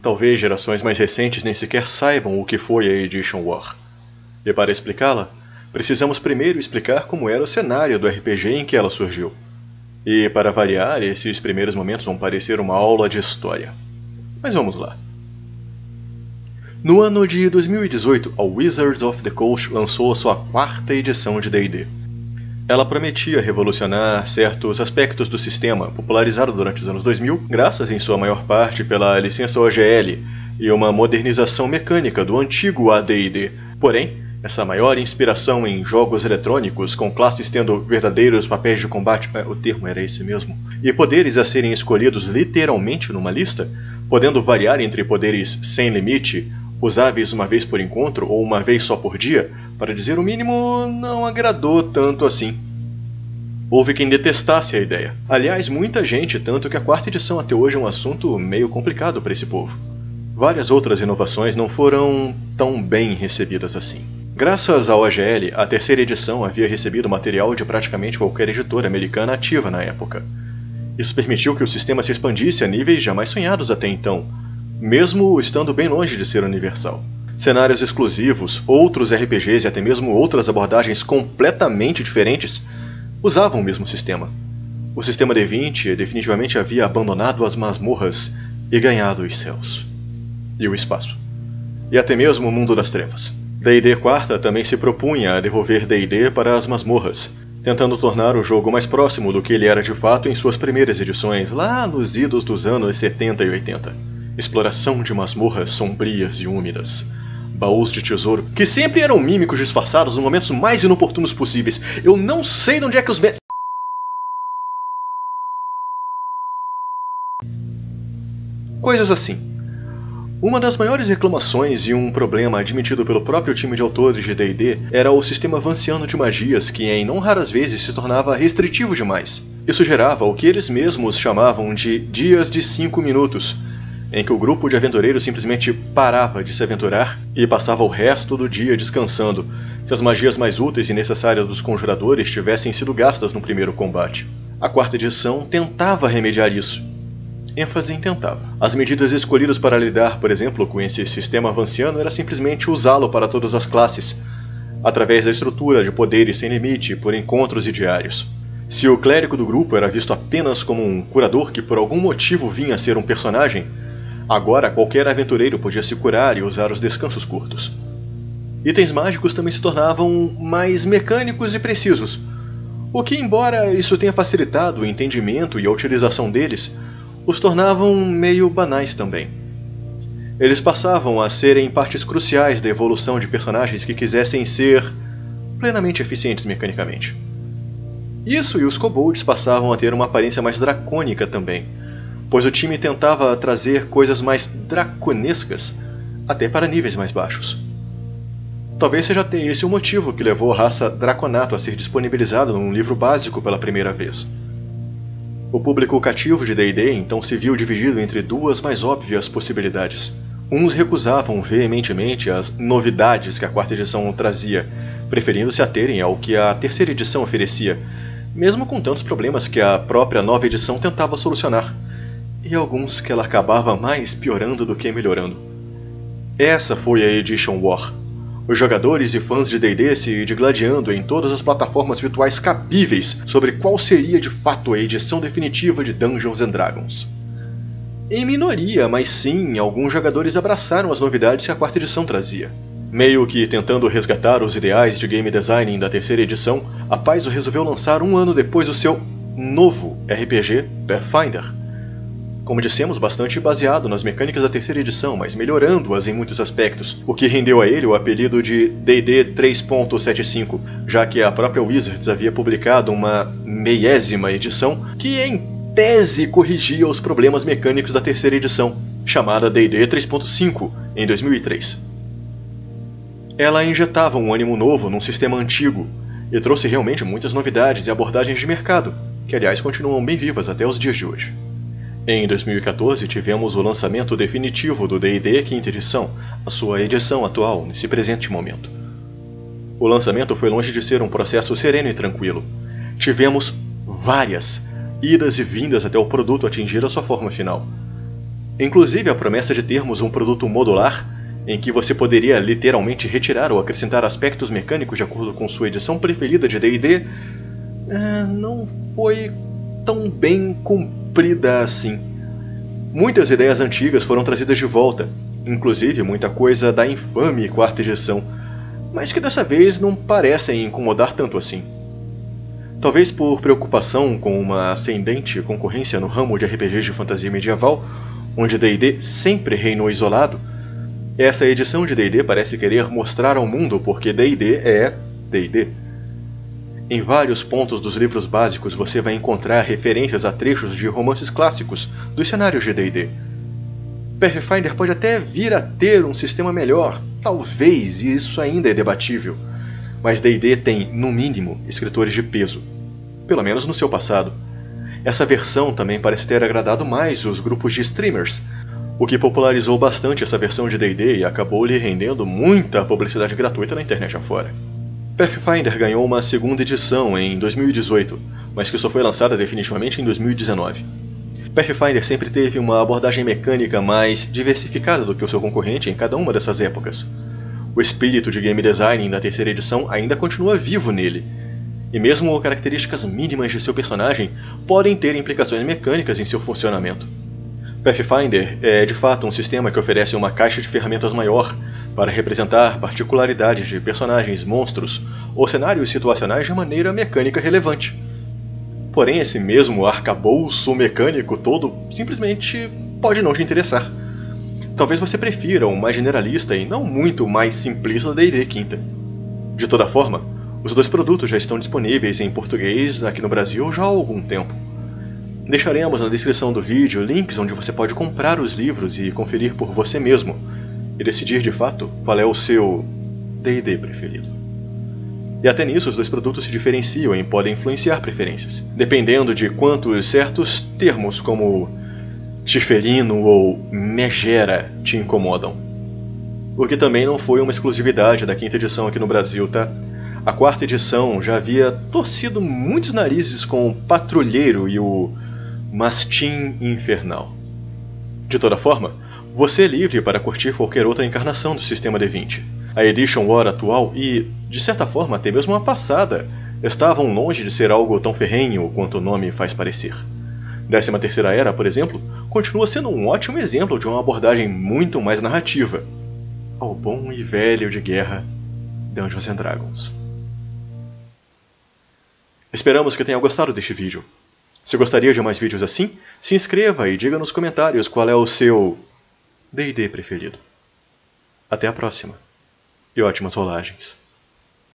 Talvez gerações mais recentes nem sequer saibam o que foi a Edition War. E para explicá-la, precisamos primeiro explicar como era o cenário do RPG em que ela surgiu. E, para variar, esses primeiros momentos vão parecer uma aula de história. Mas vamos lá. No ano de 2018, a Wizards of the Coast lançou a sua 4ª edição de D&D. Ela prometia revolucionar certos aspectos do sistema, popularizado durante os anos 2000, graças em sua maior parte pela licença OGL e uma modernização mecânica do antigo AD&D. Porém, essa maior inspiração em jogos eletrônicos, com classes tendo verdadeiros papéis de combate, o termo era esse mesmo, e poderes a serem escolhidos literalmente numa lista, podendo variar entre poderes sem limite, usáveis uma vez por encontro ou uma vez só por dia, para dizer o mínimo, não agradou tanto assim. Houve quem detestasse a ideia. Aliás, muita gente, tanto que a 4ª edição até hoje é um assunto meio complicado para esse povo. Várias outras inovações não foram tão bem recebidas assim. Graças ao OGL, a 3ª edição havia recebido material de praticamente qualquer editora americana ativa na época. Isso permitiu que o sistema se expandisse a níveis jamais sonhados até então, mesmo estando bem longe de ser universal. Cenários exclusivos, outros RPGs e até mesmo outras abordagens completamente diferentes usavam o mesmo sistema. O sistema D20 definitivamente havia abandonado as masmorras e ganhado os céus. E o espaço. E até mesmo o mundo das trevas. D&D 4ª também se propunha a devolver D&D para as masmorras, tentando tornar o jogo mais próximo do que ele era de fato em suas primeiras edições, lá nos idos dos anos 70 e 80. Exploração de masmorras sombrias e úmidas. Baús de tesouro, que sempre eram mímicos disfarçados nos momentos mais inoportunos possíveis. Eu não sei de onde é que os coisas assim. Uma das maiores reclamações e um problema admitido pelo próprio time de autores de D&D era o sistema vanciano de magias, que em não raras vezes se tornava restritivo demais. Isso gerava o que eles mesmos chamavam de dias de 5 minutos, em que o grupo de aventureiros simplesmente parava de se aventurar e passava o resto do dia descansando, se as magias mais úteis e necessárias dos conjuradores tivessem sido gastas no primeiro combate. A 4ª edição tentava remediar isso. ênfase em tentava. As medidas escolhidas para lidar, por exemplo, com esse sistema vanciano era simplesmente usá-lo para todas as classes, através da estrutura de poderes sem limite por encontros e diários. Se o clérigo do grupo era visto apenas como um curador que por algum motivo vinha a ser um personagem, agora qualquer aventureiro podia se curar e usar os descansos curtos. Itens mágicos também se tornavam mais mecânicos e precisos, o que, embora isso tenha facilitado o entendimento e a utilização deles, os tornavam meio banais também. Eles passavam a serem partes cruciais da evolução de personagens que quisessem ser plenamente eficientes mecanicamente. Isso e os kobolds passavam a ter uma aparência mais dracônica também, pois o time tentava trazer coisas mais draconescas, até para níveis mais baixos. Talvez seja até esse o motivo que levou a raça Draconato a ser disponibilizada num livro básico pela primeira vez. O público cativo de D&D então se viu dividido entre duas mais óbvias possibilidades. Uns recusavam veementemente as novidades que a 4ª edição trazia, preferindo se aterem ao que a 3ª edição oferecia, mesmo com tantos problemas que a própria nova edição tentava solucionar, e alguns que ela acabava mais piorando do que melhorando. Essa foi a Edition War. Os jogadores e fãs de D&D se digladiando em todas as plataformas virtuais cabíveis sobre qual seria de fato a edição definitiva de Dungeons & Dragons. Em minoria, mas sim, alguns jogadores abraçaram as novidades que a 4ª edição trazia. Meio que tentando resgatar os ideais de game design da 3ª edição, a Paizo resolveu lançar um ano depois o seu novo RPG Pathfinder. Como dissemos, bastante baseado nas mecânicas da 3ª edição, mas melhorando-as em muitos aspectos, o que rendeu a ele o apelido de D&D 3.75, já que a própria Wizards havia publicado uma 60ª edição que, em tese, corrigia os problemas mecânicos da 3ª edição, chamada D&D 3.5, em 2003. Ela injetava um ânimo novo num sistema antigo, e trouxe realmente muitas novidades e abordagens de mercado, que aliás continuam bem vivas até os dias de hoje. Em 2014 tivemos o lançamento definitivo do D&D 5ª edição, a sua edição atual, nesse presente momento. O lançamento foi longe de ser um processo sereno e tranquilo. Tivemos várias idas e vindas até o produto atingir a sua forma final. Inclusive a promessa de termos um produto modular, em que você poderia literalmente retirar ou acrescentar aspectos mecânicos de acordo com sua edição preferida de D&D, não foi tão bem cumprida assim. Muitas ideias antigas foram trazidas de volta, inclusive muita coisa da infame 4ª edição, mas que dessa vez não parecem incomodar tanto assim. Talvez por preocupação com uma ascendente concorrência no ramo de RPGs de fantasia medieval, onde D&D sempre reinou isolado, essa edição de D&D parece querer mostrar ao mundo porque D&D é D&D. Em vários pontos dos livros básicos você vai encontrar referências a trechos de romances clássicos dos cenários de D&D. Pathfinder pode até vir a ter um sistema melhor, talvez, e isso ainda é debatível, mas D&D tem, no mínimo, escritores de peso, pelo menos no seu passado. Essa versão também parece ter agradado mais os grupos de streamers, o que popularizou bastante essa versão de D&D e acabou lhe rendendo muita publicidade gratuita na internet afora. Pathfinder ganhou uma 2ª edição em 2018, mas que só foi lançada definitivamente em 2019. Pathfinder sempre teve uma abordagem mecânica mais diversificada do que o seu concorrente em cada uma dessas épocas. O espírito de game design da 3ª edição ainda continua vivo nele, e mesmo características mínimas de seu personagem podem ter implicações mecânicas em seu funcionamento. Pathfinder é de fato um sistema que oferece uma caixa de ferramentas maior para representar particularidades de personagens, monstros ou cenários situacionais de maneira mecânica relevante. Porém, esse mesmo arcabouço mecânico todo simplesmente pode não te interessar. Talvez você prefira um mais generalista e não muito mais simplista D&D 5ª. De toda forma, os 2 produtos já estão disponíveis em português aqui no Brasil já há algum tempo. Deixaremos na descrição do vídeo links onde você pode comprar os livros e conferir por você mesmo, e decidir de fato qual é o seu D&D preferido. E até nisso os 2 produtos se diferenciam e podem influenciar preferências, dependendo de quantos certos termos como tiferino ou megera te incomodam. O que também não foi uma exclusividade da 5ª edição aqui no Brasil, tá? A 4ª edição já havia torcido muitos narizes com o Patrulheiro e o Mastim Infernal. De toda forma, você é livre para curtir qualquer outra encarnação do sistema D20. A Edition War atual e, de certa forma, até mesmo a passada, estavam longe de ser algo tão ferrenho quanto o nome faz parecer. 13ª Era, por exemplo, continua sendo um ótimo exemplo de uma abordagem muito mais narrativa ao bom e velho de guerra Dungeons & Dragons. Esperamos que tenha gostado deste vídeo. Se gostaria de mais vídeos assim, se inscreva e diga nos comentários qual é o seu D&D preferido. Até a próxima, e ótimas rolagens!